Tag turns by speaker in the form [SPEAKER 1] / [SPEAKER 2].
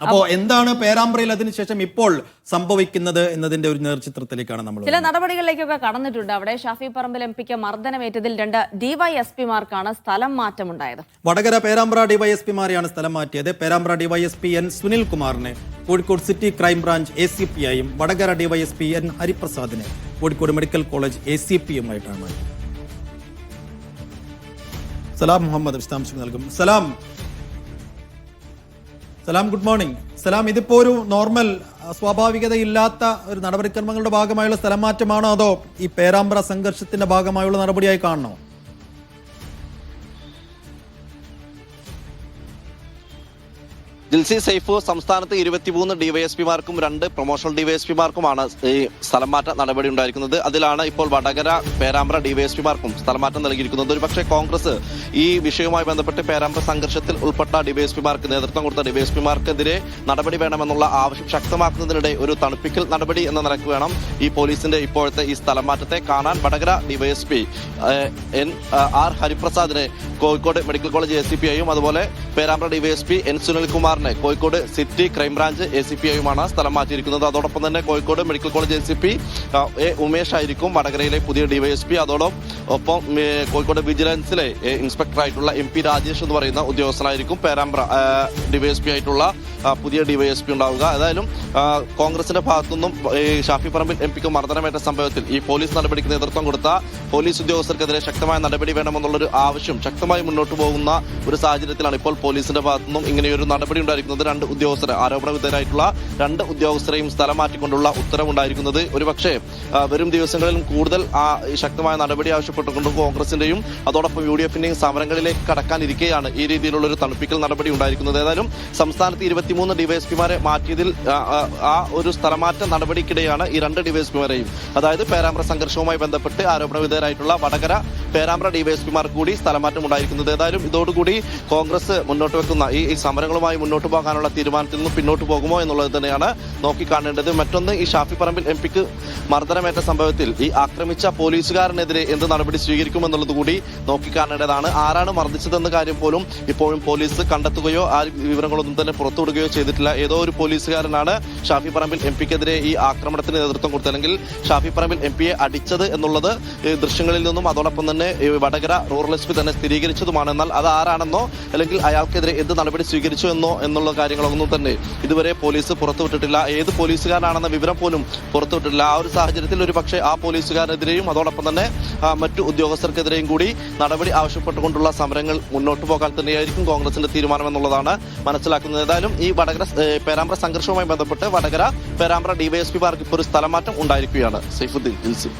[SPEAKER 1] അപ്പോൾ എന്താണ് പേരാമ്പ്രയിൽ അതിനുശേഷം ഇപ്പോൾ സംഭവിക്കുന്നത് എന്നതിന്റെ ഒരു നേർചിത്രത്തിലേക്കാണ് നമ്മൾ
[SPEAKER 2] ചില നടപടികളിലേക്കൊക്കെ കടന്നിട്ടുണ്ട്. അവിടെ ഷാഫി പറമ്പിൽ എംപിക്ക് മർദ്ദനമേറ്റതിൽ 2 ഡിവൈഎസ്പിമാർക്കാണ് സ്ഥലം മാറ്റമുണ്ടായത്.
[SPEAKER 1] വടകര പേരാമ്പ്ര ഡിവൈഎസ്പിമാരെയാണ് സ്ഥലം മാറ്റിയത്. പേരാമ്പ്ര ഡിവൈഎസ്പി എൻ സുനിൽകുമാറിനെ കോഴിക്കോട് സിറ്റി ക്രൈംബ്രാഞ്ച് ACP ആയും വടകര ഡിവൈഎസ്പി എൻ ഹരിപ്രസാദിനെ കോഴിക്കോട് മെഡിക്കൽ കോളേജ് ACP യുമായിട്ടാണ് മാറ്റിയത്. സലാം മുഹമ്മദ് വിശദാംശങ്ങൾ നൽകും. സലാം ഗുഡ് മോർണിംഗ്. സലാം, ഇതിപ്പോ ഒരു നോർമൽ സ്വാഭാവികതയില്ലാത്ത ഒരു നടപടിക്രമങ്ങളുടെ ഭാഗമായുള്ള സ്ഥലം മാറ്റമാണോ അതോ ഈ പേരാമ്പ്ര സംഘർഷത്തിന്റെ ഭാഗമായുള്ള നടപടിയായി കാണണോ?
[SPEAKER 3] ജിൽസി സൈഫു, സംസ്ഥാനത്ത് 23 ഡിവൈഎസ്പിമാർക്കും 2 പ്രൊമോഷണൽ ഡിവൈഎസ്പിമാർക്കുമാണ് ഈ സ്ഥലംമാറ്റ നടപടി ഉണ്ടായിരിക്കുന്നത്. അതിലാണ് ഇപ്പോൾ വടകര പേരാമ്പ്ര ഡിവൈഎസ്പിമാർക്കും സ്ഥലമാറ്റം നൽകിയിരിക്കുന്നത്. ഒരുപക്ഷെ കോൺഗ്രസ് ഈ വിഷയവുമായി ബന്ധപ്പെട്ട് പേരാമ്പ്ര സംഘർഷത്തിൽ ഉൾപ്പെട്ട ഡിവൈഎസ്പിമാർക്ക് നേതൃത്വം കൊടുത്ത ഡിവൈഎസ്പിമാർക്കെതിരെ നടപടി വേണമെന്നുള്ള ആവശ്യം ശക്തമാക്കുന്നതിനിടെ ഒരു തണുപ്പിക്കൽ നടപടി എന്ന നിലക്ക് വേണം ഈ പോലീസിന്റെ ഇപ്പോഴത്തെ ഈ സ്ഥലമാറ്റത്തെ കാണാൻ. വടകര ഡിവൈഎസ്പി ആർ ഹരിപ്രസാദിനെ കോഴിക്കോട് മെഡിക്കൽ കോളേജ് ACP ആയും അതുപോലെ പേരാമ്പ്ര ഡിവൈഎസ്പി എൻ സുനിൽകുമാറിനെ കോഴിക്കോട് സിറ്റി ക്രൈംബ്രാഞ്ച് ACP ആയുമാണ് സ്ഥലം മാറ്റിയിരിക്കുന്നത്. അതോടൊപ്പം തന്നെ Kozhikode medical college ACP Umesh ആയിരിക്കും വടകരയിലെ പുതിയ ഡിവൈഎസ്പി. അതോടൊപ്പം കോഴിക്കോട് വിജിലൻസിലെ ഇൻസ്പെക്ടറായിട്ടുള്ള MP രാജേഷ് എന്ന് പറയുന്ന ഉദ്യോഗസ്ഥനായിരിക്കും പേരാമ്പ്ര ഡിവൈഎസ്പി ആയിട്ടുള്ള പുതിയ ഡിവൈഎസ്പി ഉണ്ടാവുക. ഏതായാലും കോൺഗ്രസിന്റെ ഭാഗത്തുനിന്നും ഷാഫി പറമ്പിൽ MPക്ക് മർദ്ദനമേറ്റ സംഭവത്തിൽ ഈ പോലീസ് നടപടിക്ക് നേതൃത്വം കൊടുത്ത പോലീസ് ഉദ്യോഗസ്ഥർക്കെതിരെ ശക്തമായ നടപടി വേണമെന്നുള്ളൊരു ആവശ്യം ശക്തമായി മുന്നോട്ട് പോകുന്ന ഒരു സാഹചര്യത്തിലാണ് ഇപ്പോൾ പോലീസിന്റെ ഭാഗത്തുനിന്നും ഇങ്ങനെയൊരു നടപടി ഉണ്ടായിരിക്കുന്നത്. 2 ഉദ്യോഗസ്ഥരെ ആരോപണ വിധേയരായിട്ടുള്ള 2 ഉദ്യോഗസ്ഥരെയും സ്ഥലം മാറ്റിക്കൊണ്ടുള്ള ഉത്തരവുണ്ടായിരിക്കുന്നത്. ഒരുപക്ഷെ വരും ദിവസങ്ങളിലും കൂടുതൽ ശക്തമായ നടപടി ആവശ്യപ്പെട്ടുകൊണ്ട് കോൺഗ്രസിന്റെയും അതോടൊപ്പം UDFന്റെയും സമരങ്ങളിലേക്ക് കടക്കാനിരിക്കെയാണ് ഈ രീതിയിലുള്ള ഒരു തണുപ്പിക്കൽ നടപടി ഉണ്ടായിരിക്കുന്നത്. ഏതായാലും സംസ്ഥാനത്ത് 23 ഡിവൈഎസ്പിമാരെ മാറ്റിയതിൽ ആ ഒരു സ്ഥലമാറ്റ നടപടിക്കിടെയാണ് ഈ 2 ഡിവൈഎസ്പിമാരെയും, അതായത് പേരാമ്പ്ര സംഘർഷവുമായി ബന്ധപ്പെട്ട് ആരോപണ വിധേയരായിട്ടുള്ള വടകര പേരാമ്പ്ര ഡിവൈഎസ്പിമാർക്ക് കൂടി സ്ഥലമാറ്റം ഉണ്ടായിരിക്കുന്നത്. ഏതായാലും ഇതോടുകൂടി കോൺഗ്രസ് മുന്നോട്ട് വെക്കുന്ന ഈ സമരങ്ങളുമായി മുന്നോട്ട് പോകാനുള്ള തീരുമാനത്തിൽ നിന്ന് പിന്നോട്ട് പോകുമോ എന്നുള്ളത് തന്നെയാണ് നോക്കിക്കാണേണ്ടത്. മറ്റൊന്ന്, ഈ ഷാഫി പറമ്പിൽ MPക്ക് മർദ്ദനമേറ്റ സംഭവത്തിൽ ഈ ആക്രമിച്ച പോലീസുകാരനെതിരെ എന്ത് നടപടി സ്വീകരിക്കുമെന്നുള്ളത് കൂടി നോക്കിക്കാണേണ്ടതാണ്. ആരാണ് മർദ്ദിച്ചതെന്ന കാര്യം പോലും ഇപ്പോഴും പോലീസ് കണ്ടെത്തുകയോ ആ വിവരങ്ങളൊന്നും തന്നെ പുറത്തുവിടുകയോ ചെയ്തിട്ടില്ല. ഏതോ ഒരു പോലീസുകാരനാണ് ഷാഫി പറമ്പിൽ MPക്കെതിരെ ഈ ആക്രമണത്തിന് നേതൃത്വം കൊടുത്തത്, അല്ലെങ്കിൽ ഷാഫി പറമ്പിൽ MPയെ അടിച്ചത് എന്നുള്ളത് ദൃശ്യങ്ങളിൽ നിന്നും അതോടൊപ്പം തന്നെ വടകര റൂറൽ SP തന്നെ സ്ഥിരീകരിച്ചതുമാണ്. എന്നാൽ അത് ആരാണെന്നോ അല്ലെങ്കിൽ അയാൾക്കെതിരെ എന്ത് നടപടി സ്വീകരിച്ചു എന്നോ എന്നുള്ള കാര്യങ്ങളൊന്നും തന്നെ ഇതുവരെ പോലീസ് പുറത്തുവിട്ടിട്ടില്ല. ഏത് പോലീസുകാരനാണെന്ന വിവരം പോലും പുറത്തുവിട്ടിട്ടില്ല. ആ ഒരു സാഹചര്യത്തിൽ ഒരു പക്ഷേ ആ പോലീസുകാരനെതിരെയും അതോടൊപ്പം തന്നെ മറ്റു ഉദ്യോഗസ്ഥർക്കെതിരെയും കൂടി നടപടി ആവശ്യപ്പെട്ടുകൊണ്ടുള്ള സമരങ്ങൾ മുന്നോട്ട് പോകാൻ തന്നെയായിരിക്കും കോൺഗ്രസിന്റെ തീരുമാനം എന്നുള്ളതാണ് മനസ്സിലാക്കുന്നത്. ഏതായാലും ഈ വടകര പേരാമ്പ്ര സംഘർഷവുമായി ബന്ധപ്പെട്ട് വടകര പേരാമ്പ്ര ഡിവൈഎസ്പിമാർക്ക് ഇപ്പോൾ ഒരു സ്ഥലമാറ്റം ഉണ്ടായിരിക്കുകയാണ്. സൈഫുദ്ദീൻ, ജിൽസി.